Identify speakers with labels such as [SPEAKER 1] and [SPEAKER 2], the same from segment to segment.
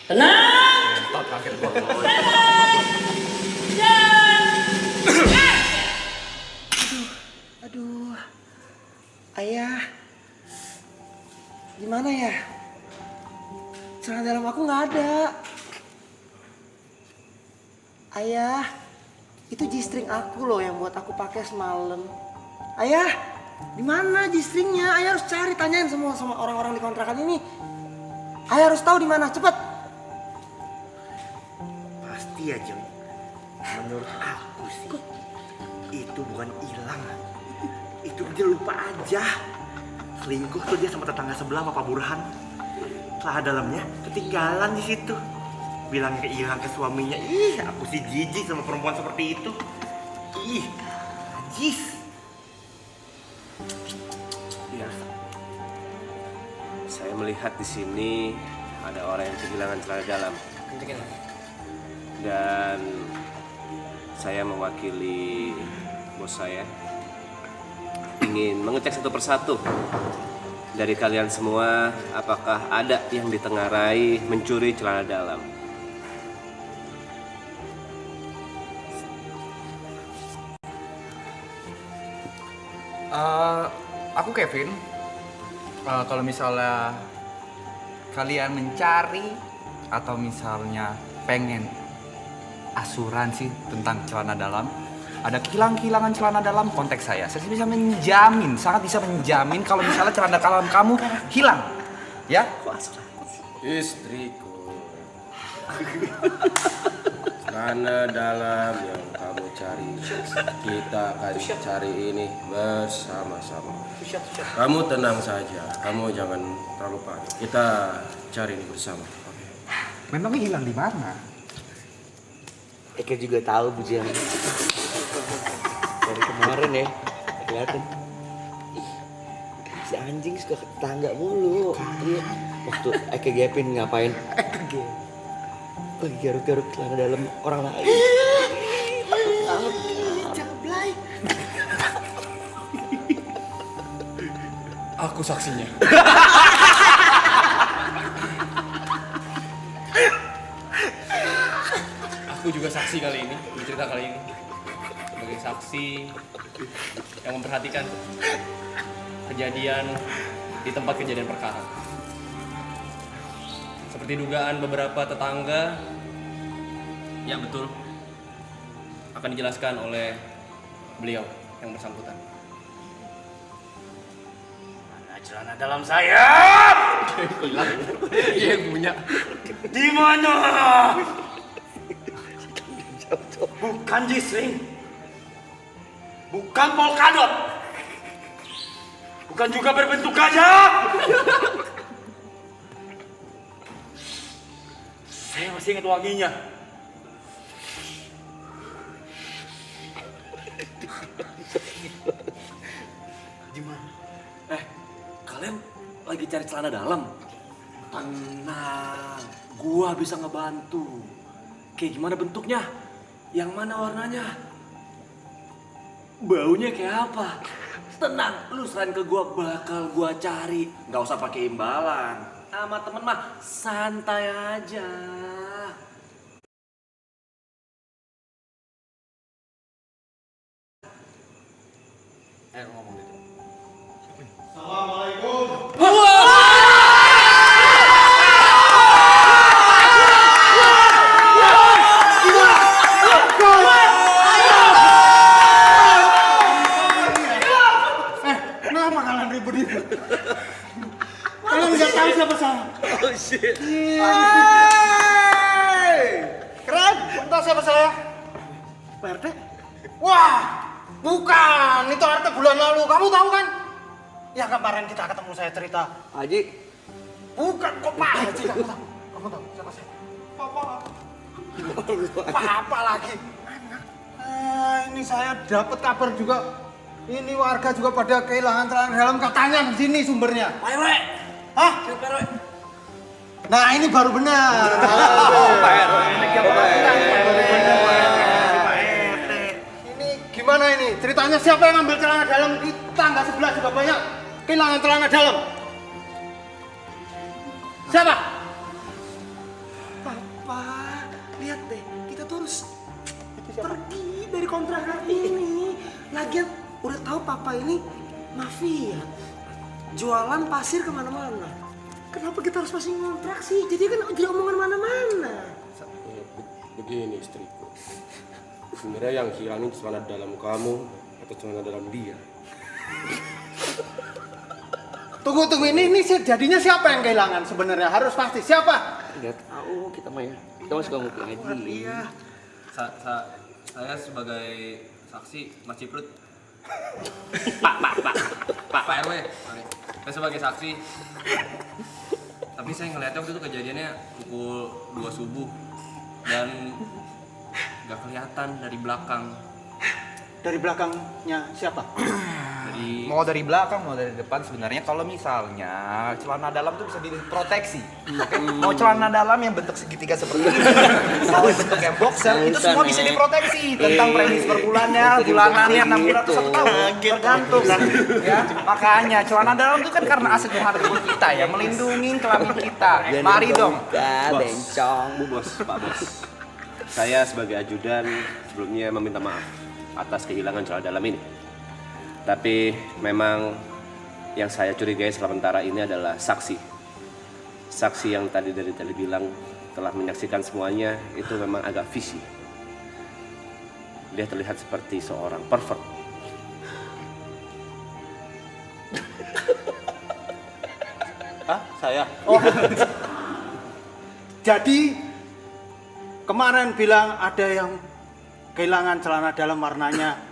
[SPEAKER 1] Tenang.
[SPEAKER 2] Entot kaget gua.
[SPEAKER 3] Aduh, ayah, gimana ya? Celana dalam aku nggak ada. Ayah, itu G-string aku loh yang buat aku pakai semalam. Ayah, di mana G-stringnya? Ayah harus cari, tanyain semua sama orang-orang di kontrakan ini. Ayah harus tahu di mana, cepet.
[SPEAKER 4] Pasti ya, Jeng. Menurut aku sih, itu bukan hilang. Itu dia lupa aja. Selingkuh tuh dia sama tetangga sebelah sama Pak Burhan. Celana dalamnya ketinggalan di situ. Bilangnya hilang ke suaminya. Ih, aku sih jijik sama perempuan seperti itu. Ih, najis.
[SPEAKER 5] Iya. Saya melihat di sini ada orang yang kehilangan celana dalam. Dan saya mewakili bos saya ingin mengecek satu persatu dari kalian semua, apakah ada yang ditengarai mencuri celana dalam.
[SPEAKER 2] Aku Kevin. Kalau misalnya kalian mencari atau misalnya pengen asuransi tentang celana dalam, ada kehilangan celana dalam, kontak saya. Saya bisa menjamin, sangat bisa menjamin kalau misalnya celana dalam kamu hilang, ya?
[SPEAKER 5] Istriku, celana dalam yang kamu cari, kita akan cari ini bersama-sama. Kamu tenang saja, kamu jangan terlalu panik. Kita cari ini bersama.
[SPEAKER 2] Memangnya hilang di mana?
[SPEAKER 4] Eka juga tahu, Bujang. Dari kemarin ya, kelihatan. Ih, si anjing suka ke tetangga mulu. Iya. Waktu Eka gapin ngapain? Lagi garuk-garuk celana dalam orang lain.
[SPEAKER 3] Jangan belai.
[SPEAKER 2] Aku saksinya.
[SPEAKER 6] Aku juga saksi kali ini, bercerita kali ini sebagai saksi yang memperhatikan kejadian di tempat kejadian perkara. Seperti dugaan beberapa tetangga, ya betul, akan dijelaskan oleh beliau yang bersangkutan.
[SPEAKER 1] Mana celana dalam saya?
[SPEAKER 2] Dia yang punya.
[SPEAKER 1] Di mana? Bukan G-string. Bukan polkadot. Bukan juga berbentuk gajah. Saya masih ingat wanginya. Di mana?
[SPEAKER 7] Kalian lagi cari celana dalam? Tenang, gua bisa ngebantu. Kayak gimana bentuknya? Yang mana warnanya? Baunya kayak apa? Tenang, lu serahin ke gua, bakal gua cari. Nggak usah pakai imbalan. Sama temen mah santai aja.
[SPEAKER 2] Ngomong gitu.
[SPEAKER 3] Kenapa kalian ribut-ribut? Kalian nggak tahu siapa saya?
[SPEAKER 4] Oh shit.
[SPEAKER 3] Keren, kamu tahu siapa saya?
[SPEAKER 4] Pak RT?
[SPEAKER 3] Wah, bukan. Itu RT bulan lalu. Kamu tahu kan? Ya kemarin kita ketemu, saya cerita.
[SPEAKER 4] Haji.
[SPEAKER 3] Bukan kok Pak Haji, kamu tahu? Kamu tahu siapa saya? Apa lagi? Ini saya dapat kabar juga. Ini warga juga pada kehilangan celana dalam, katanya di sini sumbernya.
[SPEAKER 7] Pak RW,
[SPEAKER 3] Hah?
[SPEAKER 7] siapa RW?
[SPEAKER 3] Nah ini baru benar. Ini gimana ini? Ceritanya siapa yang ngambil celana dalam? Di tangga sebelah juga banyak kehilangan celana dalam. Siapa? Papa, lihat deh, kita tuh harus pergi dari kontrakan ini. Lagian udah tahu Papa ini mafia, jualan pasir kemana-mana. Kenapa kita harus masih ngontrak sih? Jadi kan jadi omongan mana-mana.
[SPEAKER 5] Begini istriku, sebenarnya yang hilang ini celana dalam kamu atau celana dalam dia?
[SPEAKER 3] Tunggu, ini jadinya siapa yang kehilangan sebenarnya? Harus pasti siapa?
[SPEAKER 7] Nggak tahu kita mah ya. Kita mah suka ngumpul aja.
[SPEAKER 3] Iya.
[SPEAKER 6] Saya sebagai saksi Mas Ciprut.
[SPEAKER 7] Pak
[SPEAKER 6] Pak RW, sorry. Saya sebagai saksi. Tapi saya ngeliatnya waktu itu kejadiannya pukul 2 subuh dan nggak kelihatan dari belakang.
[SPEAKER 3] Dari belakangnya siapa?
[SPEAKER 6] Dari
[SPEAKER 2] Mau dari belakang, mau dari depan, sebenarnya kalau misalnya celana dalam tuh bisa diproteksi. Oke? Mau celana dalam yang bentuk segitiga seperti ini, mau bentuknya boxer, itu semua bisa diproteksi tentang premis per bulannya, bulanannya, 6 bulan atau 1 tahun, tergantung. Ya, makanya celana dalam itu kan karena aset menghargai kita ya, melindungi kelamin kita. Mari dong.
[SPEAKER 7] Bencong.
[SPEAKER 5] Pak Bos. Saya sebagai ajudan sebelumnya meminta maaf atas kehilangan celana dalam ini. Tapi memang yang saya curigai sementara ini adalah saksi. Saksi yang tadi bilang telah menyaksikan semuanya itu memang agak visi. Dia terlihat seperti seorang pervert.
[SPEAKER 3] Hah? Saya? Oh. Jadi kemarin bilang ada yang kehilangan celana dalam warnanya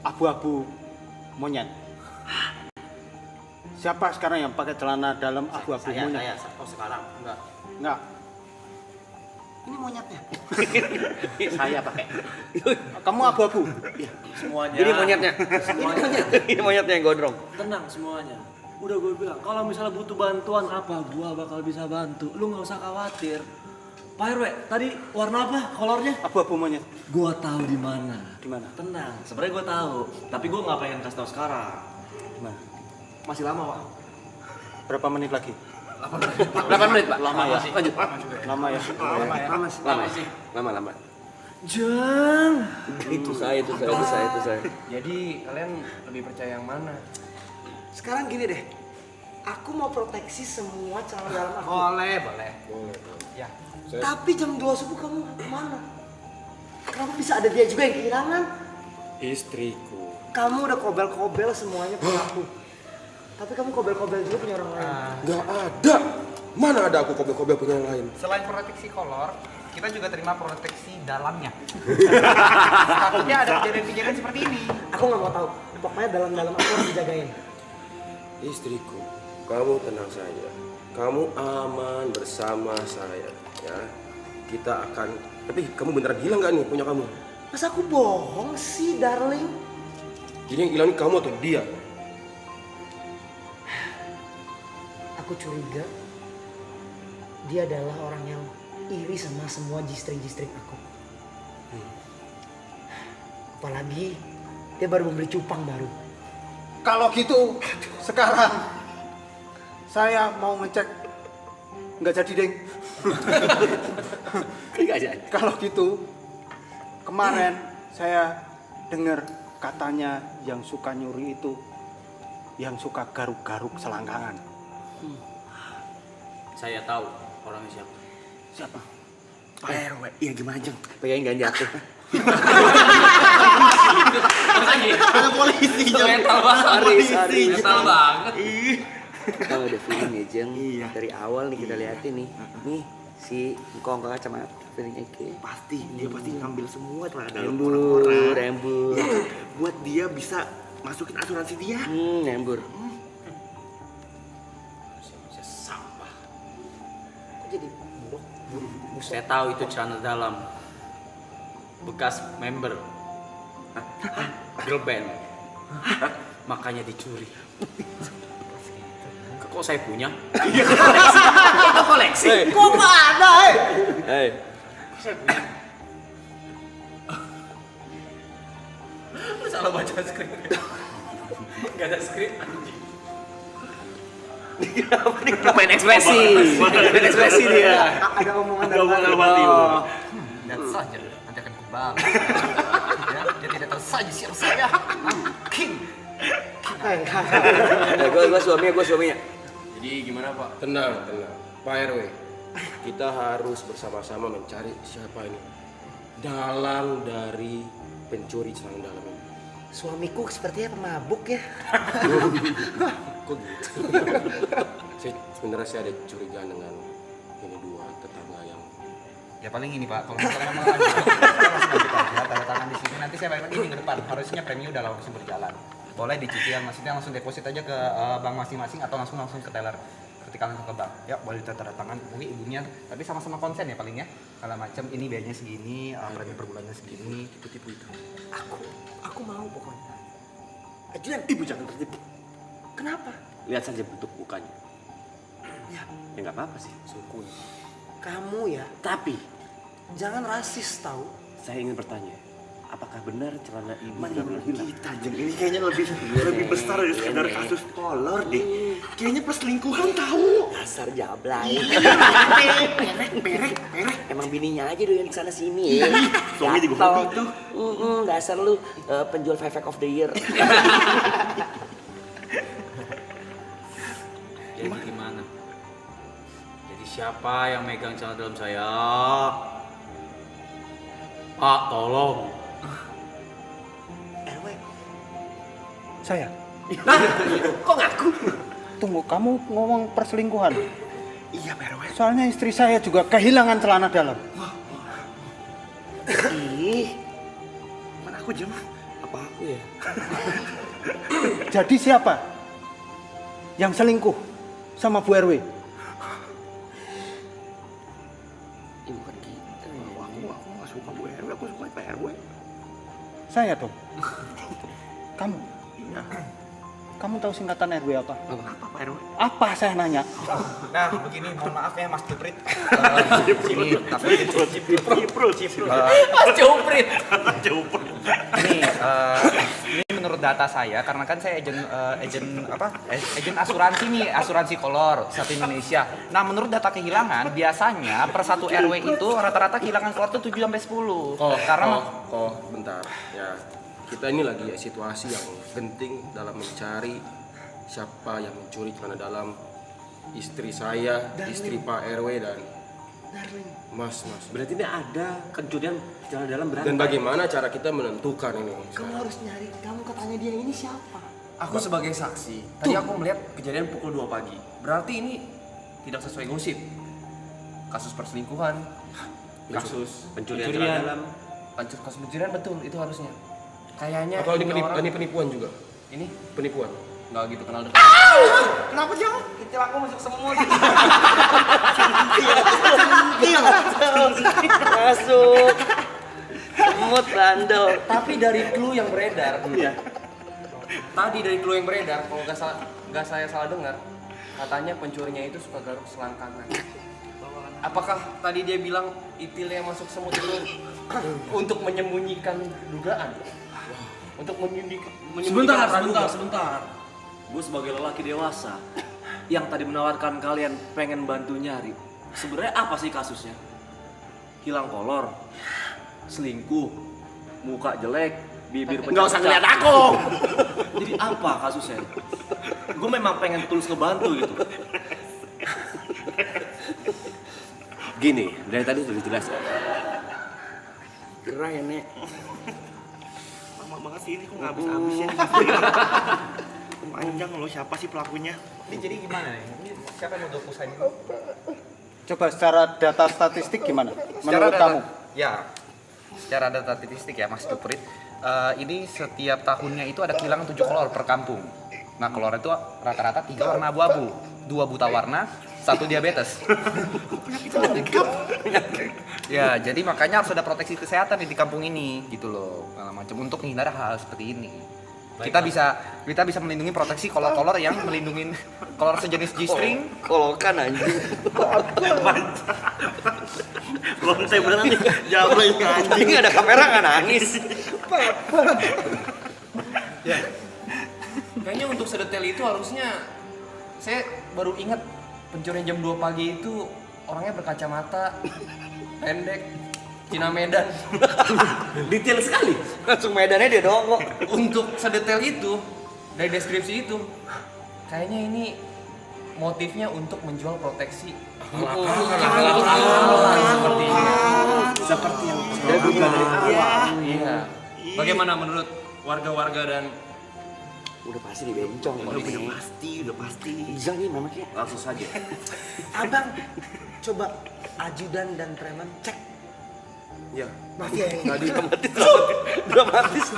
[SPEAKER 3] abu-abu monyet. Siapa sekarang yang pakai celana dalam abu-abu monyet?
[SPEAKER 7] Oh sekarang enggak.
[SPEAKER 3] Enggak. Ini monyetnya.
[SPEAKER 7] Saya pakai.
[SPEAKER 3] Kamu abu-abu?
[SPEAKER 7] Semuanya.
[SPEAKER 4] Ini monyetnya. Ini monyetnya yang gondrong.
[SPEAKER 7] Tenang semuanya. Udah gue bilang, kalau misalnya butuh bantuan apa, gua bakal bisa bantu. Lu nggak usah khawatir. Pak RW, tadi warna apa kolornya?
[SPEAKER 3] Abu-abu monyet.
[SPEAKER 7] Gua tahu di mana.
[SPEAKER 3] Di mana?
[SPEAKER 7] Tenang, sebenarnya gua tahu. Tapi gua nggak pengen kasih tahu sekarang.
[SPEAKER 3] Di mana?
[SPEAKER 7] Masih lama, Pak.
[SPEAKER 3] Berapa menit lagi?
[SPEAKER 5] 8 menit, Pak.
[SPEAKER 3] Lama ya?
[SPEAKER 5] Lanjut.
[SPEAKER 3] Lama ya?
[SPEAKER 5] Lama.
[SPEAKER 7] Jang.
[SPEAKER 4] Itu saya.
[SPEAKER 6] Jadi kalian lebih percaya yang mana?
[SPEAKER 3] Sekarang gini deh. Aku mau proteksi semua celana dalam aku.
[SPEAKER 2] Boleh. Ya.
[SPEAKER 3] Tapi jam 2 subuh kamu kemana? Kenapa bisa ada dia juga yang kehilangan?
[SPEAKER 5] Istriku.
[SPEAKER 3] Kamu udah kobel-kobel semuanya punya aku. Tapi kamu kobel-kobel juga punya orang lain.
[SPEAKER 5] Nggak ada. Mana ada aku kobel-kobel punya yang lain?
[SPEAKER 2] Selain proteksi kolor, kita juga terima proteksi dalamnya. Takutnya ada kejadian-kejadian seperti ini.
[SPEAKER 3] Aku nggak mau tahu. Pokoknya dalam-dalam aku harus dijagain.
[SPEAKER 5] Istriku, kamu tenang saja. Kamu aman bersama saya, ya. Kita akan. Tapi kamu beneran hilang nggak nih punya kamu?
[SPEAKER 3] Masa aku bohong sih, darling?
[SPEAKER 5] Jadi yang hilang ini kamu atau dia?
[SPEAKER 3] Aku curiga dia adalah orang yang iri sama semua jistring-jistring aku. Apalagi dia baru membeli cupang baru. Kalau gitu, sekarang saya mau ngecek. Nggak jadi, Deng. Kalau gitu, kemarin saya dengar katanya yang suka nyuri itu yang suka garuk-garuk selangkangan.
[SPEAKER 7] Saya tahu orangnya siapa.
[SPEAKER 3] Siapa?
[SPEAKER 4] Pak RW, iya gimana Jeng? Pengen gak jatuh.
[SPEAKER 7] Ada polisi. Mental banget.
[SPEAKER 4] Kalau ada feeling ya Jeng, dari awal nih kita liatin nih. Nih, si Ngkong kacamata feeling Eke.
[SPEAKER 1] Pasti, dia pasti ngambil semua celana dalam
[SPEAKER 4] Rembur.
[SPEAKER 1] Ya kan? Buat dia bisa masukin asuransi dia.
[SPEAKER 4] Rembur.
[SPEAKER 3] Kok jadi buruk?
[SPEAKER 7] Saya tahu itu celana dalam bekas member girl band. Makanya dicuri. Kok saya punya? Kok koleksi?
[SPEAKER 3] Kok nggak ada,
[SPEAKER 4] Hei,
[SPEAKER 6] Lu salah baca skrip. Gak ada skrip anjing.
[SPEAKER 7] Main ekspresi. Main ekspresi dia.
[SPEAKER 3] Ada omongan
[SPEAKER 1] Ada omongan dalam hati.
[SPEAKER 2] Lihat saja, nanti akan kebal. Ya, dia tidak tahu saja siapa saya. King.
[SPEAKER 7] Gue suaminya.
[SPEAKER 6] Jadi gimana Pak?
[SPEAKER 5] Tenang. Pak RW, kita harus bersama-sama mencari siapa ini dalang dari pencuri celana dalam ini.
[SPEAKER 3] Suamiku sepertinya pemabuk ya.
[SPEAKER 5] Kok gitu? Sebenarnya saya ada curigaan dengan ini dua tetangga yang
[SPEAKER 2] Ya paling ini Pak, kalau misalnya memang ada, kita langsung lanjut aja, tanda tangan di sini. Nanti saya balik lagi minggu depan. Harusnya premi udah langsung berjalan. Boleh dicicil, maksudnya langsung deposit aja ke bank masing-masing atau langsung ke teller. Ketika langsung ke bank, ya boleh tanda tangan. Mungkin ibunya, tapi sama-sama konsen ya paling ya. Kalau macam ini biayanya segini, premi per bulannya segini, tipu-tipu itu.
[SPEAKER 3] Aku mau pokoknya.
[SPEAKER 4] Ajudan, ibu jangan tertipu.
[SPEAKER 3] Kenapa?
[SPEAKER 4] Lihat saja bentuk mukanya.
[SPEAKER 3] Ya,
[SPEAKER 4] Ya nggak apa-apa sih, sukun.
[SPEAKER 3] kamu ya,
[SPEAKER 4] Tapi
[SPEAKER 3] jangan rasis tahu.
[SPEAKER 4] saya ingin bertanya, apakah benar celana ibu
[SPEAKER 1] Mari
[SPEAKER 4] benar-benar hilang?
[SPEAKER 1] kita Jeng, ini kayaknya lebih besar dari sekedar kasus kolor deh. Kayaknya perselingkuhan tahu.
[SPEAKER 7] Dasar jablay.
[SPEAKER 1] Perek.
[SPEAKER 7] Emang bininya aja doyan sana sini ya.
[SPEAKER 1] Suami juga
[SPEAKER 7] Gatel.
[SPEAKER 1] hobi tuh.
[SPEAKER 7] Dasar lu penjual Fivek of the Year.
[SPEAKER 8] Jadi gimana? Jadi siapa yang megang celana dalam saya? Pak, tolong.
[SPEAKER 3] RW,
[SPEAKER 9] Saya.
[SPEAKER 7] Kok ngaku?
[SPEAKER 9] Tunggu, kamu ngomong perselingkuhan.
[SPEAKER 1] Iya, Perwe.
[SPEAKER 9] Soalnya istri saya juga kehilangan celana dalam.
[SPEAKER 1] Ih, mana aku Jeng?
[SPEAKER 7] Apa aku ya?
[SPEAKER 9] Jadi siapa yang selingkuh sama Bu RW?
[SPEAKER 7] Bukan kita.
[SPEAKER 1] Aku nggak suka Bu RW, aku suka Pak RW.
[SPEAKER 9] Saya dong. Kamu. Kamu tahu singkatan RW apa?
[SPEAKER 1] Apa Pak RW?
[SPEAKER 9] Apa saya nanya?
[SPEAKER 2] Nah, begini, mohon maaf ya Mas Juprit. Sini, tapi
[SPEAKER 7] Mas Joprit.
[SPEAKER 2] ini menurut data saya, karena kan saya agen asuransi nih, asuransi kolor satu Indonesia. Nah, menurut data kehilangan, biasanya per satu RW itu rata-rata kehilangan kolor tuh 7 sampai 10. Karena
[SPEAKER 5] bentar ya, kita ini lagi situasi yang penting dalam mencari siapa yang mencuri celana dalam istri saya, istri Pak RW dan Mas.
[SPEAKER 4] Berarti ini ada pencurian celana dalam berapa?
[SPEAKER 5] Dan bagaimana cara kita menentukan ini?
[SPEAKER 3] kamu harus nyari. Kamu katanya dia ini siapa?
[SPEAKER 6] Aku sebagai saksi, tadi aku melihat kejadian pukul 2 pagi. Berarti ini tidak sesuai gosip. Kasus perselingkuhan, kasus
[SPEAKER 4] Pencurian celana dalam.
[SPEAKER 6] kasus pencurian betul itu harusnya. Kayaknya
[SPEAKER 5] Atau ini
[SPEAKER 6] orang-
[SPEAKER 5] penipuan juga?
[SPEAKER 6] ini
[SPEAKER 5] Penipuan.
[SPEAKER 6] nggak gitu kenal dekat.
[SPEAKER 2] kenapa Jang? Itil aku masuk semut.
[SPEAKER 7] Masuk. Semut bandel.
[SPEAKER 6] Tapi dari clue yang beredar, tadi dari clue yang beredar, kalau nggak saya salah dengar, katanya pencurinya itu suka garuk selangkangan. Apakah tadi dia bilang itilnya masuk semut itu untuk menyembunyikan dugaan? Untuk menyembunyikan
[SPEAKER 7] Sebentar. Gue sebagai lelaki dewasa yang tadi menawarkan kalian pengen bantu nyari. Sebenarnya apa sih kasusnya? Hilang kolor, selingkuh, muka jelek, bibir pecah.
[SPEAKER 4] Nggak usah ngeliat aku.
[SPEAKER 7] Jadi apa kasusnya? Gue memang pengen tulus ngebantu gitu.
[SPEAKER 4] Gini, dari tadi sudah dijelaskan.
[SPEAKER 7] Gerah ya, Nek.
[SPEAKER 1] Lama banget sih ini kok nggak habis-habis ya. Panjang loh, siapa sih pelakunya?
[SPEAKER 2] Ini jadi gimana nih? Ini siapa yang mau dokusan ini?
[SPEAKER 9] Coba secara data statistik gimana? Menurut
[SPEAKER 2] data-
[SPEAKER 9] kamu?
[SPEAKER 2] Ya, secara data statistik ya Mas Juprit, ini setiap tahunnya itu ada kehilangan 7 kolor per kampung. Nah, kolor itu rata-rata 3 warna abu-abu, 2 buta warna, 1 diabetes. Ya, jadi makanya harus ada proteksi kesehatan di kampung ini, gitu loh. Macam untuk menghindari hal seperti ini. Kita bisa melindungi proteksi kolor-kolor yang melindungi kolor sejenis G-string.
[SPEAKER 7] Kolokan anjing.
[SPEAKER 1] Kalau saya beneran nih, jawab lagi anjing.
[SPEAKER 7] Ini ada kamera nggak nangis.
[SPEAKER 6] Kayaknya untuk sedetail itu harusnya saya baru ingat pencurian jam 2 pagi itu orangnya berkacamata, pendek, Cina Medan.
[SPEAKER 7] Detail sekali.
[SPEAKER 3] Langsung medannya dia doang kok.
[SPEAKER 6] Untuk sedetail itu, dari deskripsi itu, kayaknya ini motifnya untuk menjual proteksi.
[SPEAKER 7] Seperti yang saya duga dari awal.
[SPEAKER 6] Iya. Bagaimana menurut warga-warga dan
[SPEAKER 3] Udah pasti dibencong
[SPEAKER 4] Udah
[SPEAKER 3] ini.
[SPEAKER 4] pasti, udah pasti.
[SPEAKER 3] Iza nih memangnya.
[SPEAKER 7] Langsung saja.
[SPEAKER 3] Abang, coba ajudan dan preman cek.
[SPEAKER 5] Ya.
[SPEAKER 3] Mafia yang
[SPEAKER 5] Tadi
[SPEAKER 3] dramatis.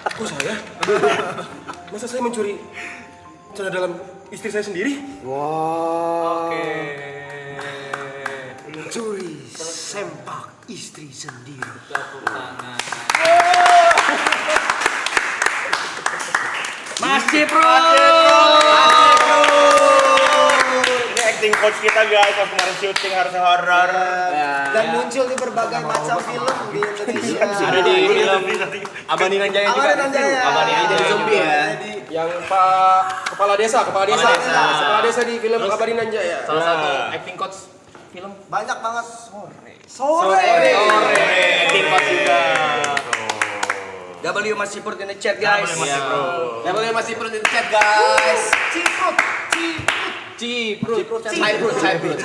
[SPEAKER 5] kok saya? Masa saya mencuri celana dalam istri saya sendiri?
[SPEAKER 3] Wow.
[SPEAKER 8] Oke.
[SPEAKER 3] Mencuri sempak istri sendiri.
[SPEAKER 8] Tepuk tangan.
[SPEAKER 7] Masih bro.
[SPEAKER 1] Ini acting coach kita guys, pas kemarin syuting harusnya horor.
[SPEAKER 3] Dan muncul di berbagai macam film di Indonesia.
[SPEAKER 7] Ada di film Abaningan Jaya juga.
[SPEAKER 3] Abaningan Jaya.
[SPEAKER 7] Abaningan Jaya zombie ya.
[SPEAKER 5] Yang Pak Kepala Desa Kepala Desa di film Kabarinan Jaya.
[SPEAKER 6] salah satu acting coach film
[SPEAKER 3] Banyak banget. Sore.
[SPEAKER 7] Acting coach juga.
[SPEAKER 3] W masih put in the chat guys.
[SPEAKER 7] W masih perlu di chat guys.
[SPEAKER 6] Ciprut.
[SPEAKER 7] Ciprut.